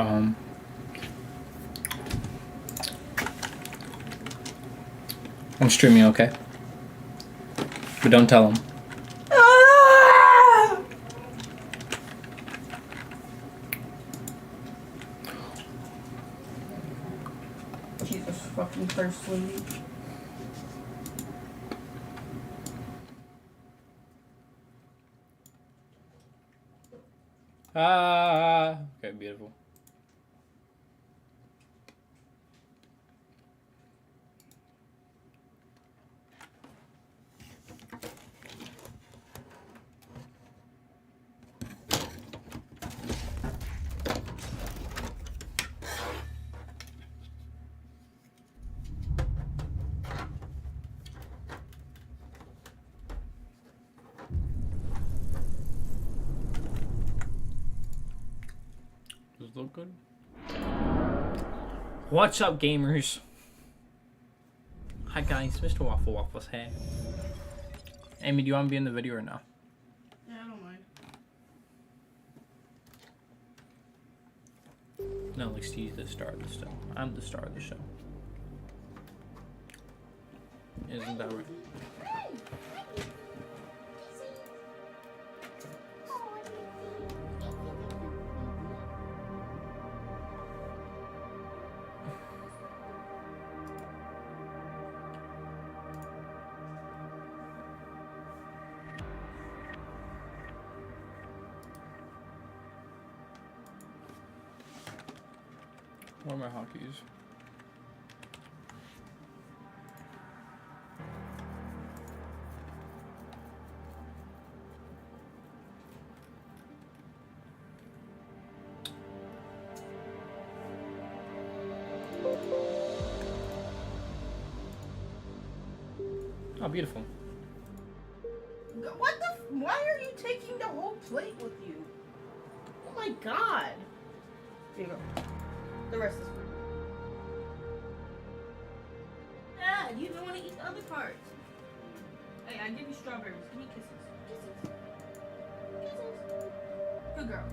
Um, I'm streaming, okay? But don't tell him. Jesus fucking Christ, sweetie. Okay, beautiful. Does it look good? What's up, gamers? Hi guys, Mr. Waffle Waffle's here. Amy, do you want to be in the video or no? Yeah, I don't mind. No, like Steve's the star of the show. I'm the star of the show. Isn't that right? What are my hotkeys? Oh, beautiful. What the? Why are you taking the whole plate with you? Oh my god. Here you go. The rest is for you. Yeah, you don't want to eat the other parts. Hey, I give you strawberries. Give me kisses. Kisses. Kisses. Good girl.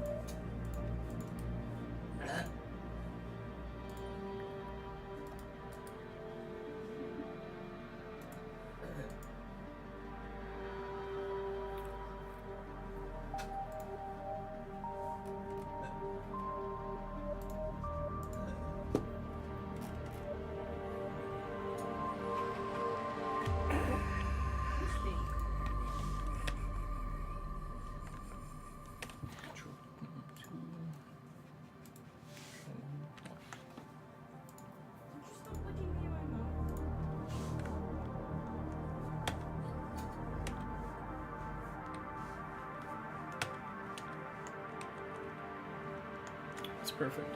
It's perfect.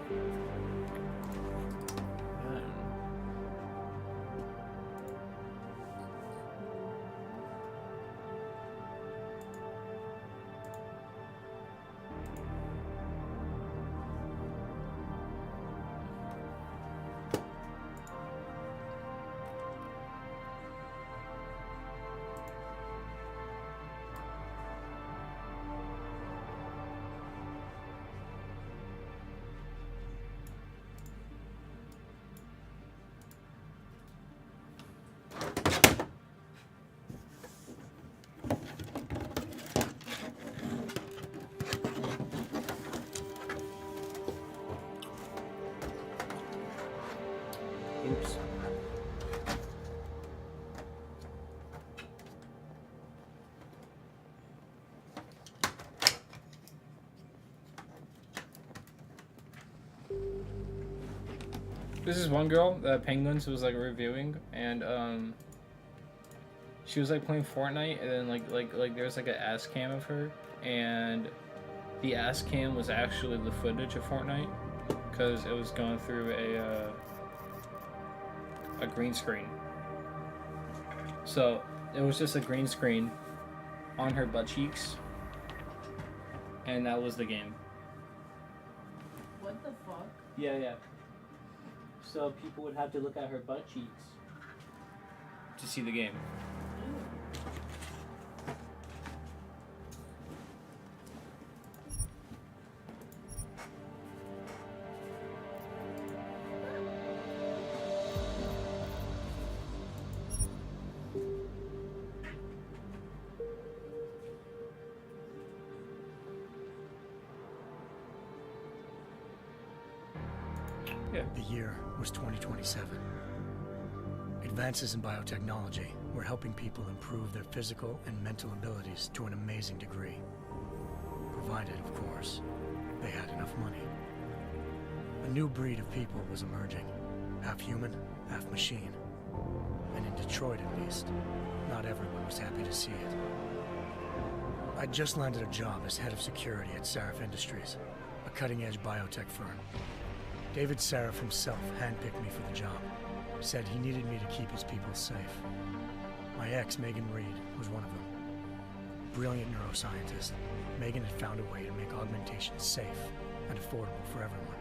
Oops. This is one girl that Penguins was like reviewing, and she was like playing Fortnite, and then like there's like an ass cam of her, and the ass cam was actually the footage of Fortnite, because it was going through a green screen. So it was just a green screen on her butt cheeks, and that was the game. What the fuck? Yeah, yeah. So people would have to look at her butt cheeks to see the game. Yeah. The year was 2027. Advances in biotechnology were helping people improve their physical and mental abilities to an amazing degree. Provided, of course, they had enough money. A new breed of people was emerging, half human, half machine. And in Detroit, at least, not everyone was happy to see it. I'd just landed a job as head of security at Sarif Industries, a cutting-edge biotech firm. David Sarif himself handpicked me for the job, said he needed me to keep his people safe. My ex, Megan Reed, was one of them. Brilliant neuroscientist, Megan had found a way to make augmentation safe and affordable for everyone.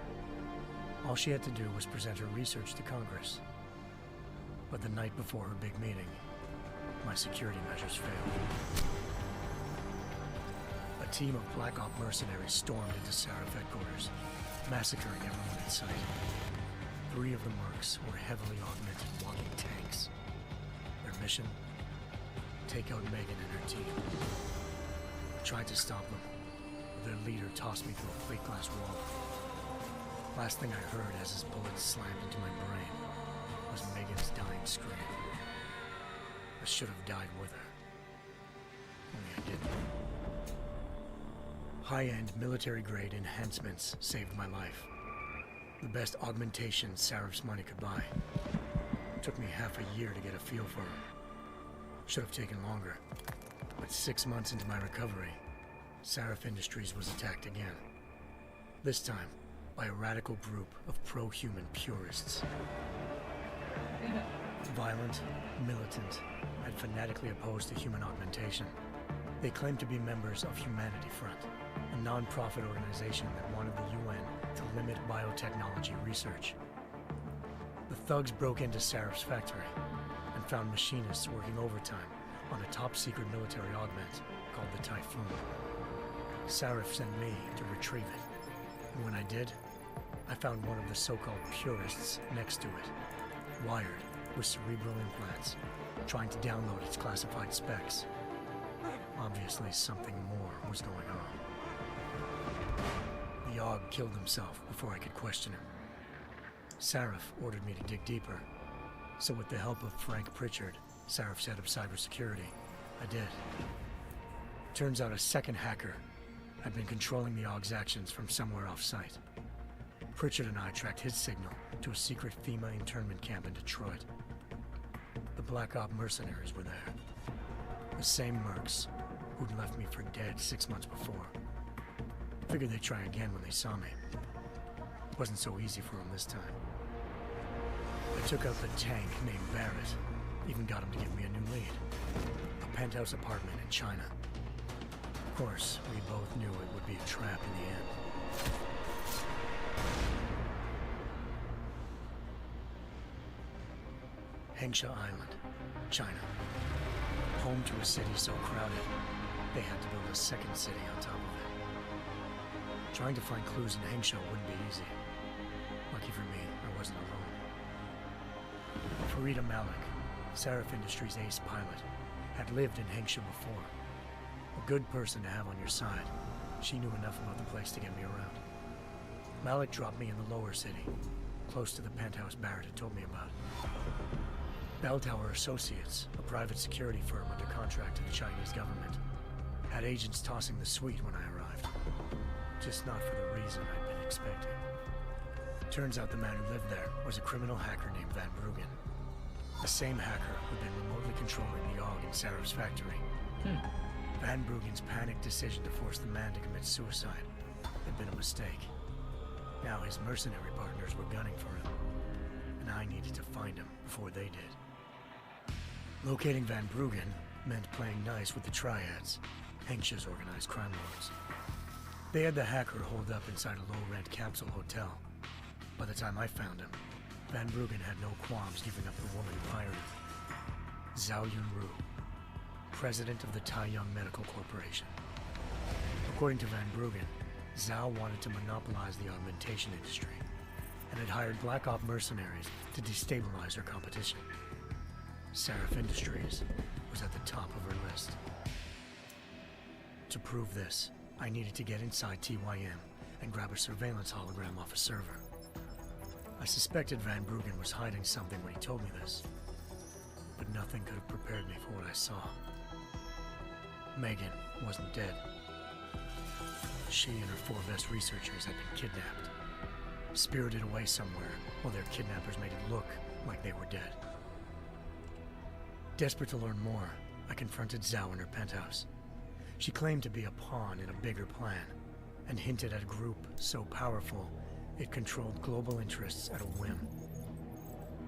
All she had to do was present her research to Congress. But the night before her big meeting, my security measures failed. A team of Black Op mercenaries stormed into Sarif headquarters, massacring everyone in sight. 3 of the mercs were heavily augmented walking tanks. Their mission? Take out Megan and her team. I tried to stop them, but their leader tossed me through a plate glass wall. Last thing I heard as his bullets slammed into my brain was Megan's dying scream. I should have died with her. Only I didn't. High-end military-grade enhancements saved my life. The best augmentation Sarif's money could buy. It took me half a year to get a feel for her. Should have taken longer. But 6 months into my recovery, Sarif Industries was attacked again. This time, by a radical group of pro-human purists. Violent, militant, and fanatically opposed to human augmentation. They claimed to be members of Humanity Front, a non-profit organization that wanted the UN to limit biotechnology research. The thugs broke into Sarif's factory and found machinists working overtime on a top-secret military augment called the Typhoon. Sarif sent me to retrieve it, and when I did, I found one of the so-called purists next to it, wired with cerebral implants, trying to download its classified specs. Obviously, something more was going on. The Aug killed himself before I could question him. Sarif ordered me to dig deeper, so with the help of Frank Pritchard, Sarif's head of cybersecurity, I did. Turns out a second hacker had been controlling the Aug's actions from somewhere off-site. Pritchard and I tracked his signal to a secret FEMA internment camp in Detroit. The Black Op mercenaries were there. The same mercs who'd left me for dead 6 months before. Figured they'd try again when they saw me. Wasn't so easy for them this time. I took out the tank named Barrett. Even got him to give me a new lead. A penthouse apartment in China. Of course, we both knew it would be a trap in the end. Hengsha Island, China. Home to a city so crowded, they had to build a second city on top of it. Trying to find clues in Hengsha wouldn't be easy. Lucky for me, I wasn't alone. Farida Malik, Sarif Industries' ace pilot, had lived in Hengsha before. A good person to have on your side. She knew enough about the place to get me around. Malik dropped me in the lower city, close to the penthouse Barrett had told me about. Bell Tower Associates, a private security firm under contract to the Chinese government, had agents tossing the suite when I arrived. Just not for the reason I'd been expecting. Turns out the man who lived there was a criminal hacker named Van Bruggen. The same hacker who'd been remotely controlling the AUG in Sarif's factory. Van Bruggen's panicked decision to force the man to commit suicide had been a mistake. Now his mercenary partners were gunning for him, and I needed to find him before they did. Locating Van Bruggen meant playing nice with the Triads, Hengsha's organized crime lords. They had the hacker holed up inside a low-rent capsule hotel. By the time I found him, Van Bruggen had no qualms giving up the woman who hired him. Zhao Yunru, president of the Taiyang Medical Corporation. According to Van Bruggen, Zhao wanted to monopolize the augmentation industry and had hired Black Op mercenaries to destabilize her competition. Sarif Industries was at the top of her list. To prove this, I needed to get inside TYM and grab a surveillance hologram off a server. I suspected Van Bruggen was hiding something when he told me this, but nothing could have prepared me for what I saw. Megan wasn't dead. She and her 4 best researchers had been kidnapped, spirited away somewhere while their kidnappers made it look like they were dead. Desperate to learn more, I confronted Zhao in her penthouse. She claimed to be a pawn in a bigger plan, and hinted at a group so powerful it controlled global interests at a whim.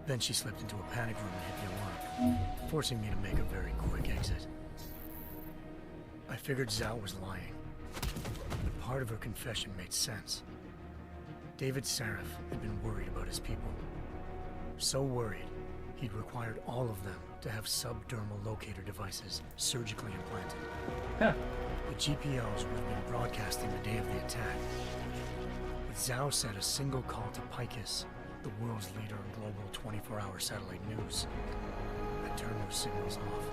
Then she slipped into a panic room and hit the alarm, forcing me to make a very quick exit. I figured Zhao was lying, but part of her confession made sense. David Sarif had been worried about his people. So worried, he'd required all of them to have subdermal locator devices surgically implanted. Huh. The GPLs would have been broadcasting the day of the attack. But Zhao said a single call to Picus, the world's leader in global 24-hour satellite news, had turned those signals off.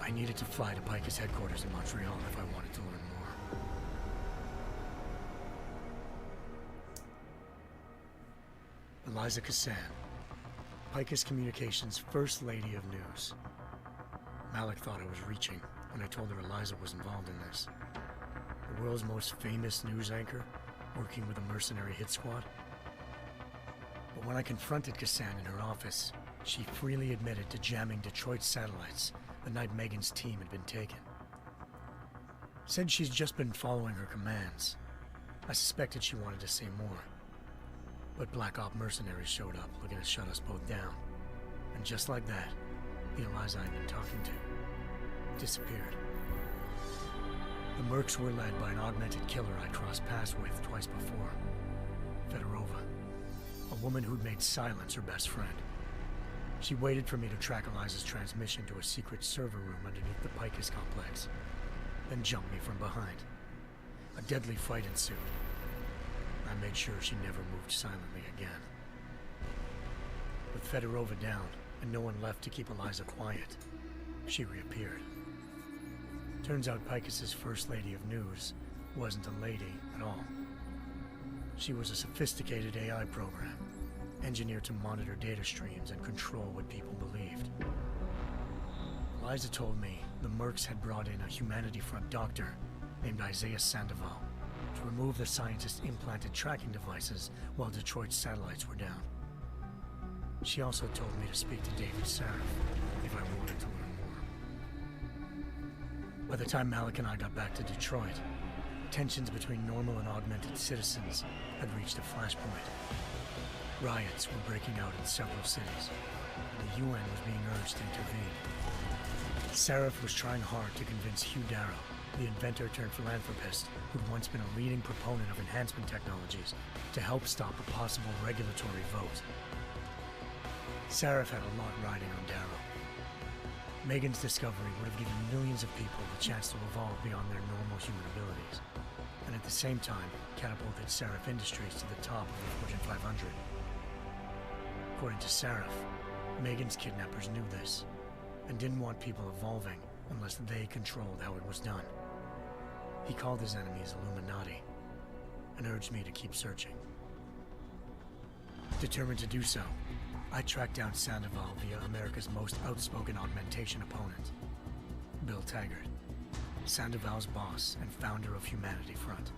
I needed to fly to Picus headquarters in Montreal if I wanted to learn more. Eliza Cassan, Picus Communications' First Lady of News. Malik thought I was reaching when I told her Eliza was involved in this. The world's most famous news anchor, working with a mercenary hit squad. But when I confronted Cassan in her office, she freely admitted to jamming Detroit's satellites the night Megan's team had been taken. Said she's just been following her commands. I suspected she wanted to say more. But Black Op mercenaries showed up looking to shut us both down. And just like that, the Eliza I'd been talking to disappeared. The Mercs were led by an augmented killer I'd crossed paths with twice before. Fedorova, a woman who'd made silence her best friend. She waited for me to track Eliza's transmission to a secret server room underneath the Picus complex, then jumped me from behind. A deadly fight ensued. I made sure she never moved silently again. With Fedorova down, and no one left to keep Eliza quiet, she reappeared. Turns out Picus's First Lady of News wasn't a lady at all. She was a sophisticated AI program, engineered to monitor data streams and control what people believed. Eliza told me the Mercs had brought in a Humanity Front doctor named Isaiah Sandoval to remove the scientist's implanted tracking devices while Detroit's satellites were down. She also told me to speak to David Sarif if I wanted to learn more. By the time Malik and I got back to Detroit, tensions between normal and augmented citizens had reached a flashpoint. Riots were breaking out in several cities, and the UN was being urged to intervene. Sarif was trying hard to convince Hugh Darrow, the inventor-turned-philanthropist who'd once been a leading proponent of enhancement technologies, to help stop a possible regulatory vote. Sarif had a lot riding on Darrow. Megan's discovery would have given millions of people the chance to evolve beyond their normal human abilities, and at the same time catapulted Sarif Industries to the top of the Fortune 500. According to Sarif, Megan's kidnappers knew this, and didn't want people evolving unless they controlled how it was done. He called his enemies Illuminati, and urged me to keep searching. Determined to do so, I tracked down Sandoval via America's most outspoken augmentation opponent, Bill Taggart, Sandoval's boss and founder of Humanity Front.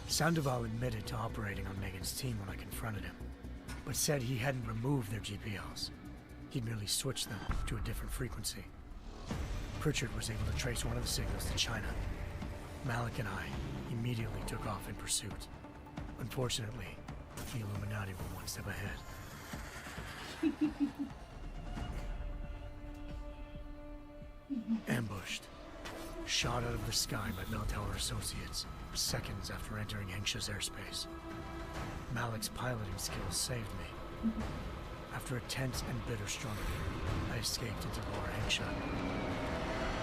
Sandoval admitted to operating on Megan's team when I confronted him, but said he hadn't removed their GPLs. He'd merely switched them to a different frequency. Pritchard was able to trace one of the signals to China. Malik and I immediately took off in pursuit. Unfortunately, the Illuminati were one step ahead. Ambushed. Shot out of the sky by Bell Tower Associates, seconds after entering Hengsha's airspace. Malik's piloting skills saved me. After a tense and bitter struggle, I escaped into Lower Hengsha.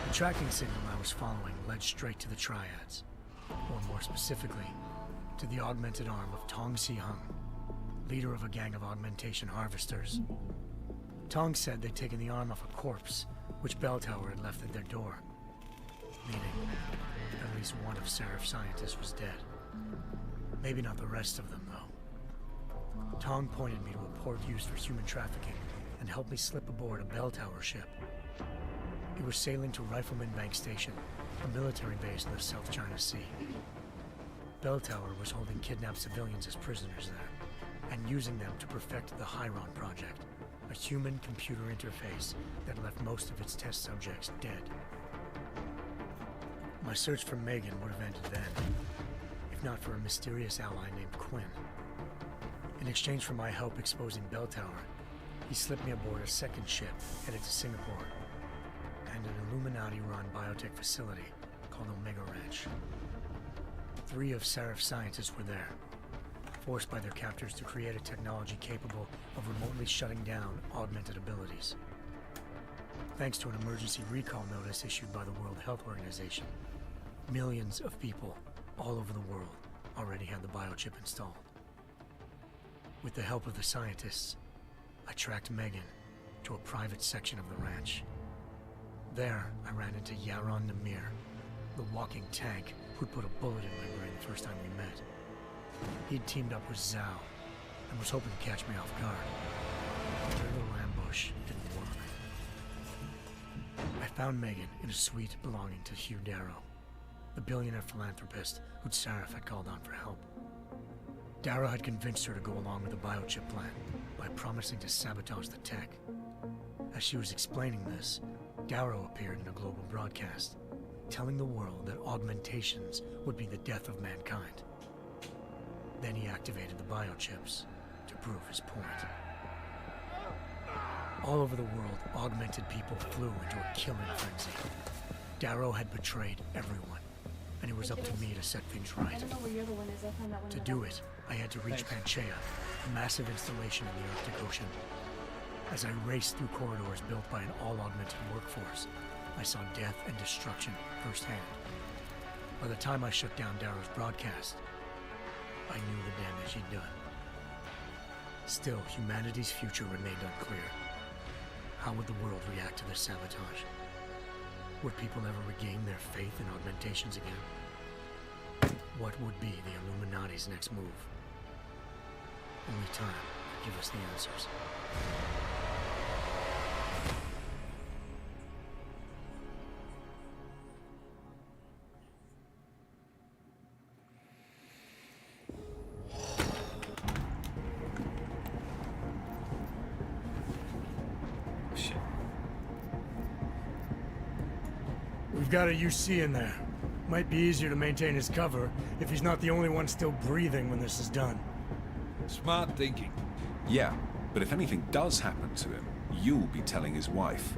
The tracking signal I was following led straight to the Triads, or more specifically, to the augmented arm of Tong Si-hung, leader of a gang of augmentation harvesters. Tong said they'd taken the arm off a corpse, which Bell Tower had left at their door, meaning at least one of Sarif's scientists was dead. Maybe not the rest of them, though. Tong pointed me to a port used for human trafficking and helped me slip aboard a bell tower ship. It was sailing to Rifleman Bank Station, a military base in the South China Sea. Bell Tower was holding kidnapped civilians as prisoners there, and using them to perfect the Hyron Project, a human-computer interface that left most of its test subjects dead. My search for Megan would have ended then, if not for a mysterious ally named Quinn. In exchange for my help exposing Bell Tower, he slipped me aboard a second ship headed to Singapore and an Illuminati-run biotech facility called Omega Ranch. 3 of Serif's scientists were there, forced by their captors to create a technology capable of remotely shutting down augmented abilities. Thanks to an emergency recall notice issued by the World Health Organization, millions of people all over the world already had the biochip installed. With the help of the scientists, I tracked Megan to a private section of the ranch. There, I ran into Yaron Namir, the walking tank who'd put a bullet in my brain the first time we met. He'd teamed up with Zhao and was hoping to catch me off guard. Their little ambush didn't work. I found Megan in a suite belonging to Hugh Darrow, the billionaire philanthropist who'd Sarif had called on for help. Darrow had convinced her to go along with the biochip plan by promising to sabotage the tech. As she was explaining this, Darrow appeared in a global broadcast, telling the world that augmentations would be the death of mankind. Then he activated the biochips to prove his point. All over the world, augmented people flew into a killing frenzy. Darrow had betrayed everyone, and it was up to me to set things right. I don't know where your other one is. I found that one. To do it, I had to reach Panchaea, a massive installation in the Arctic Ocean. As I raced through corridors built by an all-augmented workforce, I saw death and destruction firsthand. By the time I shut down Darrow's broadcast, I knew the damage he'd done. Still, humanity's future remained unclear. How would the world react to this sabotage? Would people ever regain their faith in augmentations again? What would be the Illuminati's next move? Only time could give us the answers. We've got a UC in there. Might be easier to maintain his cover if he's not the only one still breathing when this is done. Smart thinking. Yeah, but if anything does happen to him, you'll be telling his wife.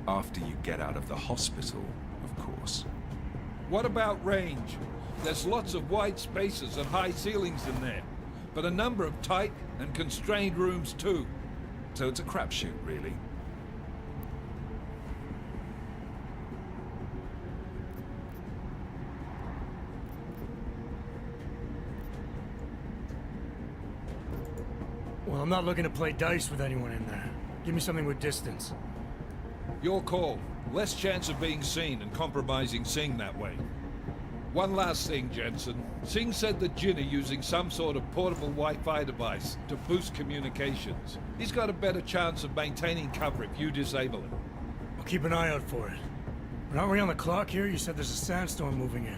After you get out of the hospital, of course. What about range? There's lots of wide spaces and high ceilings in there, but a number of tight and constrained rooms too. So it's a crapshoot, really. Well, I'm not looking to play dice with anyone in there. Give me something with distance. Your call. Less chance of being seen and compromising Singh that way. One last thing, Jensen. Singh said that Jin are using some sort of portable Wi-Fi device to boost communications. He's got a better chance of maintaining cover if you disable it. I'll keep an eye out for it. But aren't we on the clock here? You said there's a sandstorm moving in.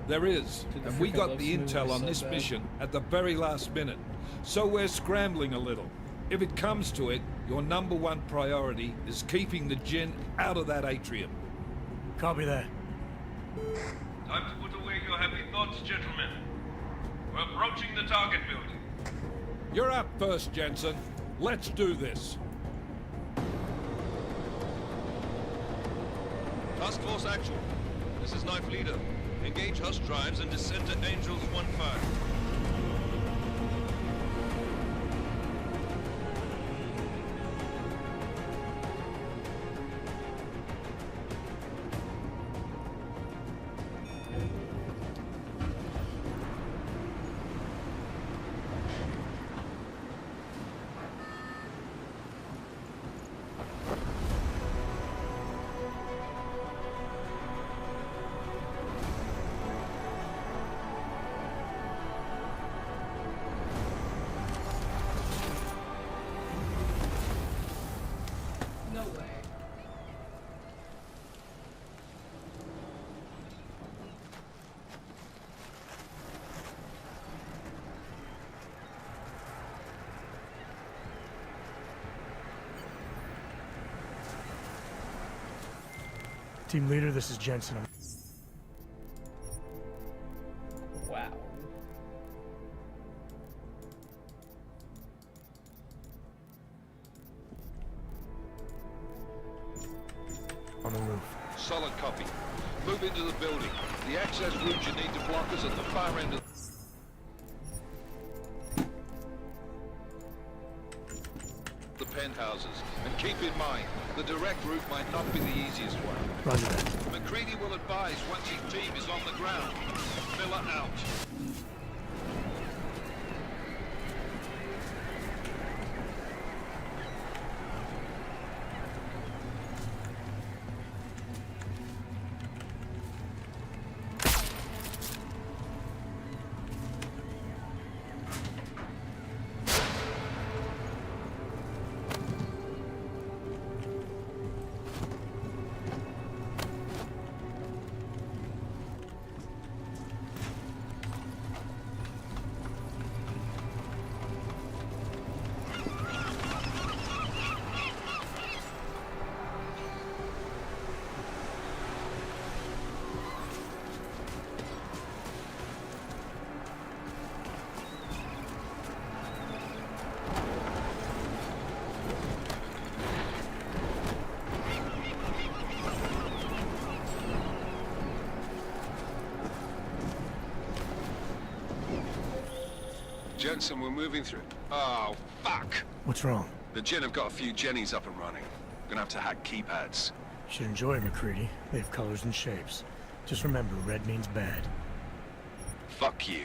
There is, and we got the intel on this mission at the very last minute. So we're scrambling a little. If it comes to it, your #1 priority is keeping the Jinn out of that atrium. Copy that. Time to put away your happy thoughts, gentlemen. We're approaching the target building. You're up first, Jensen. Let's do this. Task Force Actual. This is Knife Leader. Engage Hush drives and descend to Angels 1-5. Team leader, this is Jensen. Wow. On the roof. Solid copy. Move into the building. The access route you need to block is at the far end of the penthouses. And keep in mind, the direct route might not be the easiest one. Roger that. McCready will advise once his team is on the ground. Miller out. Jensen, we're moving through. Oh, fuck! What's wrong? The Jinn have got a few Jennies up and running. Gonna have to hack keypads. You should enjoy it, McCready. They have colors and shapes. Just remember, red means bad. Fuck you.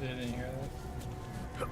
Didn't hear that.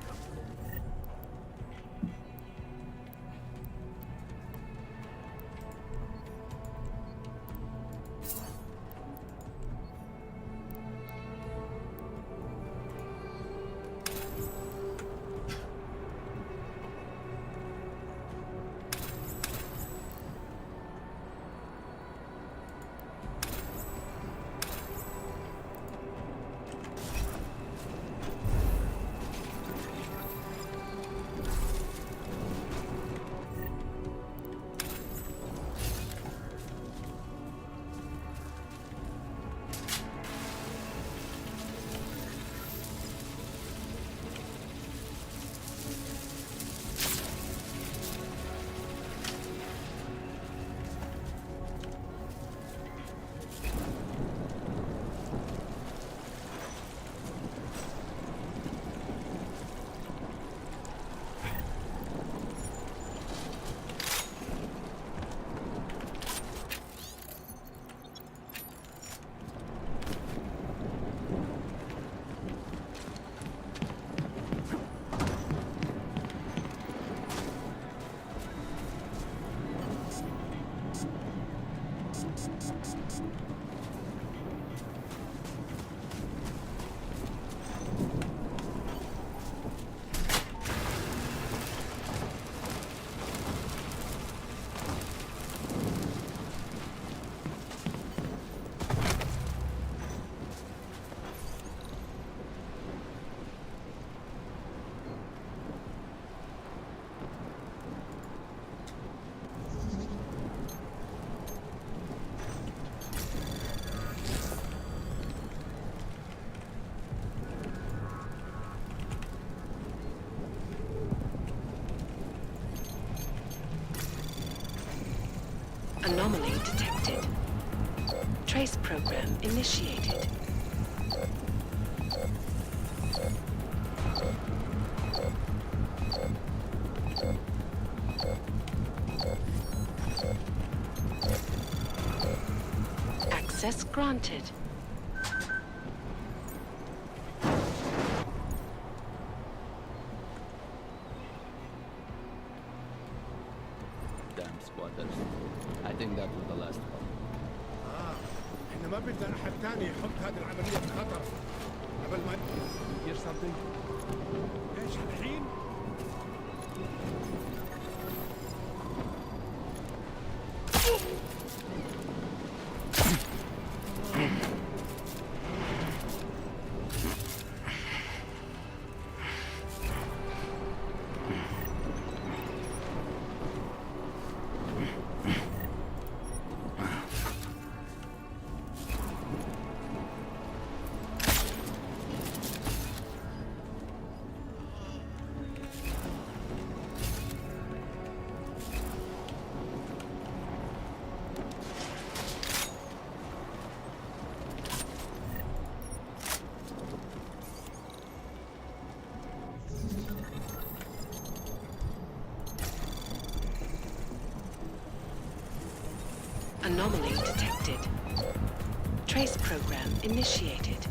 Trace program initiated. Access granted. Damn squatters. I think that was the last one. احنا ما بدنا احد تاني يحط هذه العملية في خطر قبل ما hear something. ايش الحين؟ Anomaly detected. Trace program initiated.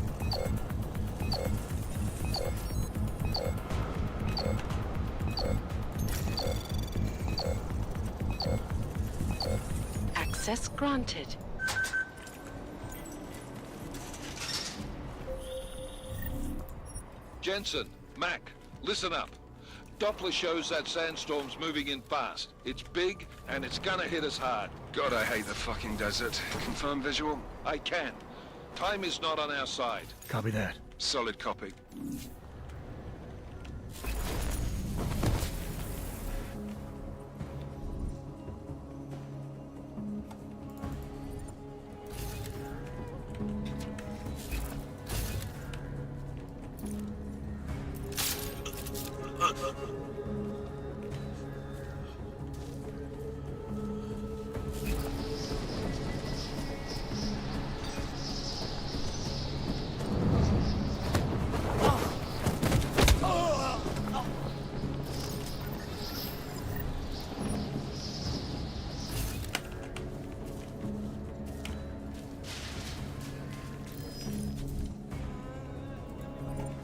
Access granted. Jensen, Mac, listen up. Doppler shows that sandstorm's moving in fast. It's big, and it's gonna hit us hard. God, I hate the fucking desert. Confirm visual? I can. Time is not on our side. Copy that. Solid copy.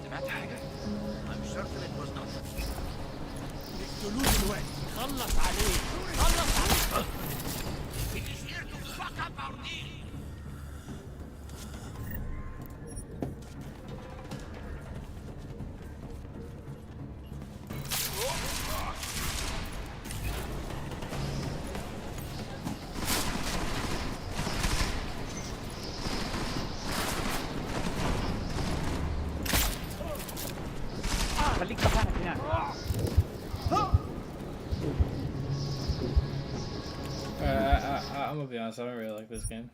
سمعت حاجة؟ I'm certain it was not. اقتلوه دلوقتي. خلص عليه. خلص عليه. He is here to fuck up our deal. خليك مكانك هناك. I'm gonna be honest, I don't really like this game.